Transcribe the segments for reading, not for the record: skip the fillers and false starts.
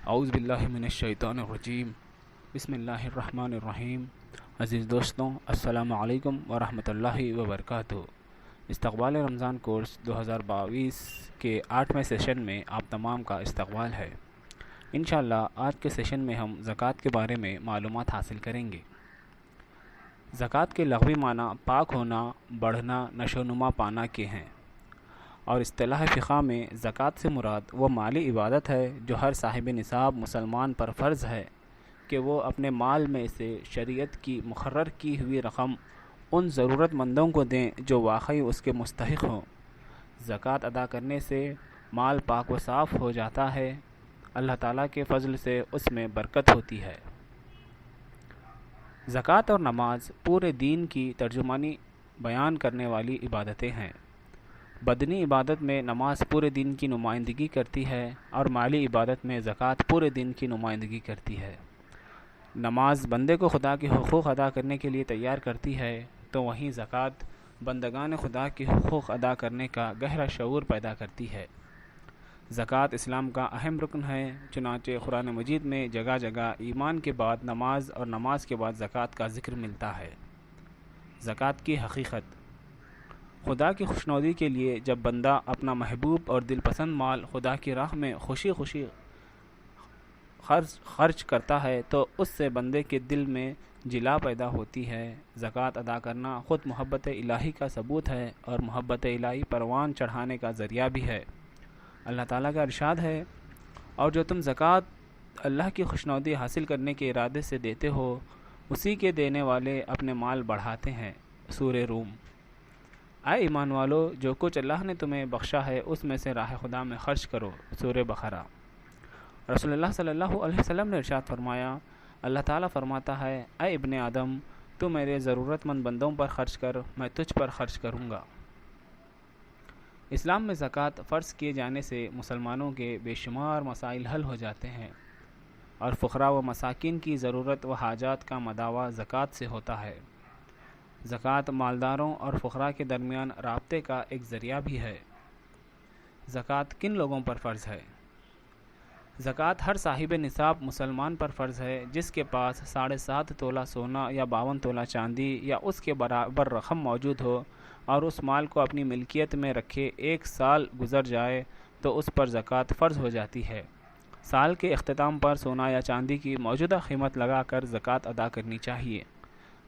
اعوذ باللہ من الشیطان الرجیم بسم اللہ الرحمن الرحیم۔ عزیز دوستوں، السلام علیکم ورحمۃ اللہ وبرکاتہ۔ استقبال رمضان کورس 2022 کے 8ویں سیشن میں آپ تمام کا استقبال ہے۔ انشاءاللہ آج کے سیشن میں ہم زکوٰۃ کے بارے میں معلومات حاصل کریں گے۔ زکوٰۃ کے لغوی معنی پاک ہونا، بڑھنا، نشو و نما پانا کے ہیں، اور اصطلاح فقہ میں زکوٰۃ سے مراد وہ مالی عبادت ہے جو ہر صاحب نصاب مسلمان پر فرض ہے کہ وہ اپنے مال میں سے شریعت کی مقرر کی ہوئی رقم ان ضرورت مندوں کو دیں جو واقعی اس کے مستحق ہوں۔ زکوٰۃ ادا کرنے سے مال پاک و صاف ہو جاتا ہے، اللہ تعالیٰ کے فضل سے اس میں برکت ہوتی ہے۔ زکوٰۃ اور نماز پورے دین کی ترجمانی بیان کرنے والی عبادتیں ہیں۔ بدنی عبادت میں نماز پورے دین کی نمائندگی کرتی ہے اور مالی عبادت میں زکوٰۃ پورے دین کی نمائندگی کرتی ہے۔ نماز بندے کو خدا کے حقوق ادا کرنے کے لیے تیار کرتی ہے، تو وہیں زکوٰۃ بندگان خدا کے حقوق ادا کرنے کا گہرا شعور پیدا کرتی ہے۔ زکوٰۃ اسلام کا اہم رکن ہے، چنانچہ قرآن مجید میں جگہ جگہ ایمان کے بعد نماز اور نماز کے بعد زکوٰۃ کا ذکر ملتا ہے۔ زکوٰۃ کی حقیقت: خدا کی خوشنودی کے لیے جب بندہ اپنا محبوب اور دل پسند مال خدا کی راہ میں خوشی خوشی خرچ کرتا ہے تو اس سے بندے کے دل میں جلا پیدا ہوتی ہے۔ زکوٰۃ ادا کرنا خود محبت الہی کا ثبوت ہے اور محبت الہی پروان چڑھانے کا ذریعہ بھی ہے۔ اللہ تعالیٰ کا ارشاد ہے، اور جو تم زکوٰۃ اللہ کی خوشنودی حاصل کرنے کے ارادے سے دیتے ہو، اسی کے دینے والے اپنے مال بڑھاتے ہیں۔ سورہ روم۔ اے ایمان والو، جو کچھ اللہ نے تمہیں بخشا ہے اس میں سے راہ خدا میں خرچ کرو۔ سورہ بقرہ۔ رسول اللہ صلی اللہ علیہ وسلم نے ارشاد فرمایا، اللہ تعالیٰ فرماتا ہے، اے ابن آدم، تو میرے ضرورت مند بندوں پر خرچ کر، میں تجھ پر خرچ کروں گا۔ اسلام میں زکوٰۃ فرض کیے جانے سے مسلمانوں کے بے شمار مسائل حل ہو جاتے ہیں، اور فقراء و مساکین کی ضرورت و حاجات کا مداوع زکوٰۃ سے ہوتا ہے۔ زکوٰۃ مالداروں اور فقراء کے درمیان رابطے کا ایک ذریعہ بھی ہے۔ زکوٰۃ کن لوگوں پر فرض ہے؟ زکوٰۃ ہر صاحب نصاب مسلمان پر فرض ہے جس کے پاس 7.5 تولہ سونا یا 52 تولہ چاندی یا اس کے برابر رقم موجود ہو اور اس مال کو اپنی ملکیت میں رکھے 1 سال گزر جائے تو اس پر زکوٰۃ فرض ہو جاتی ہے۔ سال کے اختتام پر سونا یا چاندی کی موجودہ قیمت لگا کر زکوٰۃ ادا کرنی چاہیے۔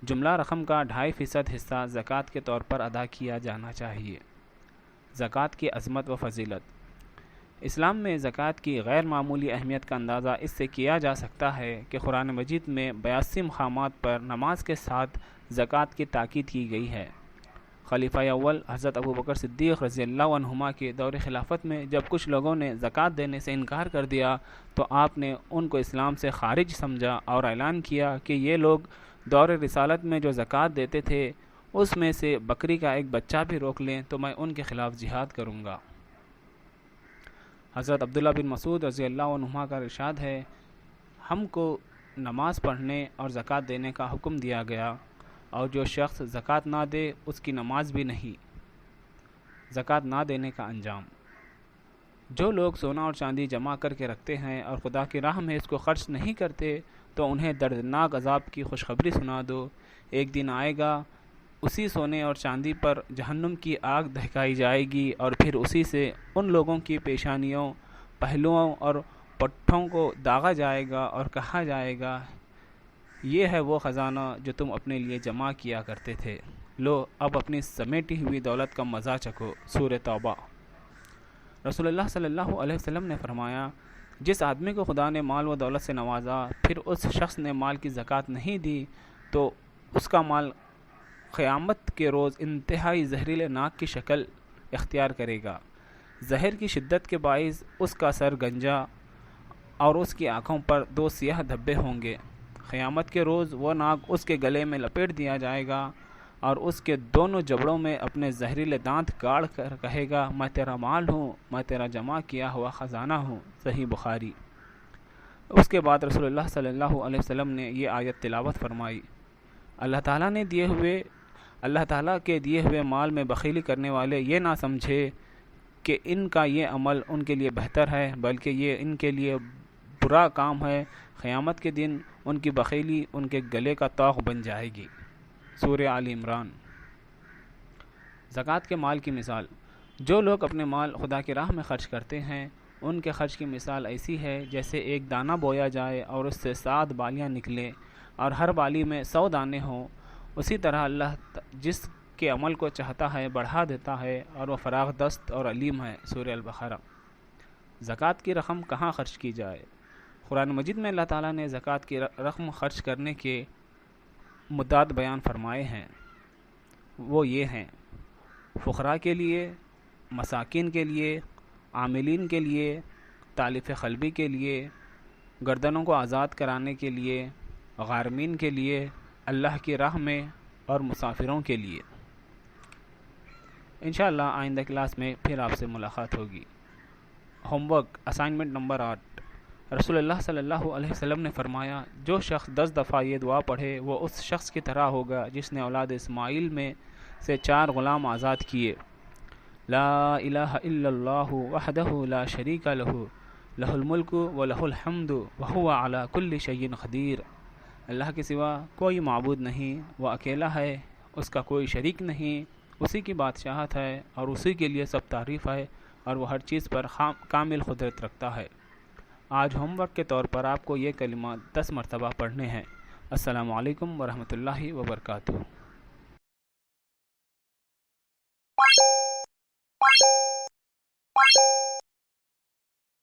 جملہ رقم کا 2.5% حصہ زکوٰۃ کے طور پر ادا کیا جانا چاہیے۔ زکوٰۃ کی عظمت و فضیلت: اسلام میں زکوٰۃ کی غیر معمولی اہمیت کا اندازہ اس سے کیا جا سکتا ہے کہ قرآن مجید میں 82 مقامات پر نماز کے ساتھ زکوٰۃ کی تاکید کی گئی ہے۔ خلیفہ اول حضرت ابوبکر صدیق رضی اللہ عنہما کے دور خلافت میں جب کچھ لوگوں نے زکوٰۃ دینے سے انکار کر دیا تو آپ نے ان کو اسلام سے خارج سمجھا اور اعلان کیا کہ یہ لوگ دور رسالت میں جو زکوٰۃ دیتے تھے اس میں سے بکری کا ایک بچہ بھی روک لیں تو میں ان کے خلاف جہاد کروں گا۔ حضرت عبداللہ بن مسعود رضی اللہ عنہما کا ارشاد ہے، ہم کو نماز پڑھنے اور زکوٰۃ دینے کا حکم دیا گیا، اور جو شخص زکوٰۃ نہ دے اس کی نماز بھی نہیں۔ زکوٰۃ نہ دینے کا انجام: جو لوگ سونا اور چاندی جمع کر کے رکھتے ہیں اور خدا کی راہ میں اس کو خرچ نہیں کرتے تو انہیں دردناک عذاب کی خوشخبری سنا دو۔ ایک دن آئے گا، اسی سونے اور چاندی پر جہنم کی آگ دہکائی جائے گی اور پھر اسی سے ان لوگوں کی پیشانیوں، پہلوؤں اور پٹھوں کو داغا جائے گا اور کہا جائے گا، یہ ہے وہ خزانہ جو تم اپنے لیے جمع کیا کرتے تھے، لو اب اپنی سمیٹی ہوئی دولت کا مزہ چکھو۔ سورہ توبہ۔ رسول اللہ صلی اللہ علیہ وسلم نے فرمایا، جس آدمی کو خدا نے مال و دولت سے نوازا پھر اس شخص نے مال کی زکوٰۃ نہیں دی تو اس کا مال قیامت کے روز انتہائی زہریلے ناک کی شکل اختیار کرے گا۔ زہر کی شدت کے باعث اس کا سر گنجا اور اس کی آنکھوں پر 2 سیاہ دھبے ہوں گے۔ قیامت کے روز وہ ناک اس کے گلے میں لپیٹ دیا جائے گا اور اس کے دونوں جبڑوں میں اپنے زہریلے دانت گاڑ کر کہے گا، میں تیرا مال ہوں، میں تیرا جمع کیا ہوا خزانہ ہوں۔ صحیح بخاری۔ اس کے بعد رسول اللہ صلی اللہ علیہ وسلم نے یہ آیت تلاوت فرمائی، اللہ تعالیٰ کے دیے ہوئے مال میں بخیلی کرنے والے یہ نہ سمجھے کہ ان کا یہ عمل ان کے لیے بہتر ہے، بلکہ یہ ان کے لیے برا کام ہے، قیامت کے دن ان کی بخیلی ان کے گلے کا طوق بن جائے گی۔ سورہ آل عمران۔ زکوٰۃ کے مال کی مثال۔ جو لوگ اپنے مال خدا کی راہ میں خرچ کرتے ہیں، ان کے خرچ کی مثال ایسی ہے جیسے ایک دانہ بویا جائے اور اس سے 7 بالیاں نکلیں اور ہر بالی میں 100 دانے ہوں۔ اسی طرح اللہ جس کے عمل کو چاہتا ہے بڑھا دیتا ہے اور وہ فراغ دست اور علیم ہے۔ سورہ البقرہ۔ زکوٰۃ کی رقم کہاں خرچ کی جائے؟ قرآن مجید میں اللہ تعالیٰ نے زکوٰۃ کی رقم خرچ کرنے کے مدات بیان فرمائے ہیں۔ وہ یہ ہیں: فقراء کے لیے، مساکین کے لیے، عاملین کے لیے، تالیف قلبی کے لیے، گردنوں کو آزاد کرانے کے لیے، غارمین کے لیے، اللہ کی راہ میں اور مسافروں کے لیے۔ انشاءاللہ آئندہ کلاس میں پھر آپ سے ملاقات ہوگی۔ Home work assignment number 8۔ رسول اللہ صلی اللہ علیہ وسلم نے فرمایا، جو شخص 10 دفعہ یہ دعا پڑھے وہ اس شخص کی طرح ہوگا جس نے اولاد اسماعیل میں سے 4 غلام آزاد کیے۔ لا الہ الا اللہ وحدہ لا شریک لہ، لہ الملک و لہ الحمد وہو علی کل شیء قدیر۔ اللہ کے سوا کوئی معبود نہیں، وہ اکیلا ہے، اس کا کوئی شریک نہیں، اسی کی بادشاہت ہے اور اسی کے لیے سب تعریف ہے اور وہ ہر چیز پر کامل قدرت رکھتا ہے۔ آج ہوم ورک کے طور پر آپ کو یہ کلمات 10 مرتبہ پڑھنے ہیں۔ السلام علیکم ورحمۃ اللہ وبرکاتہ۔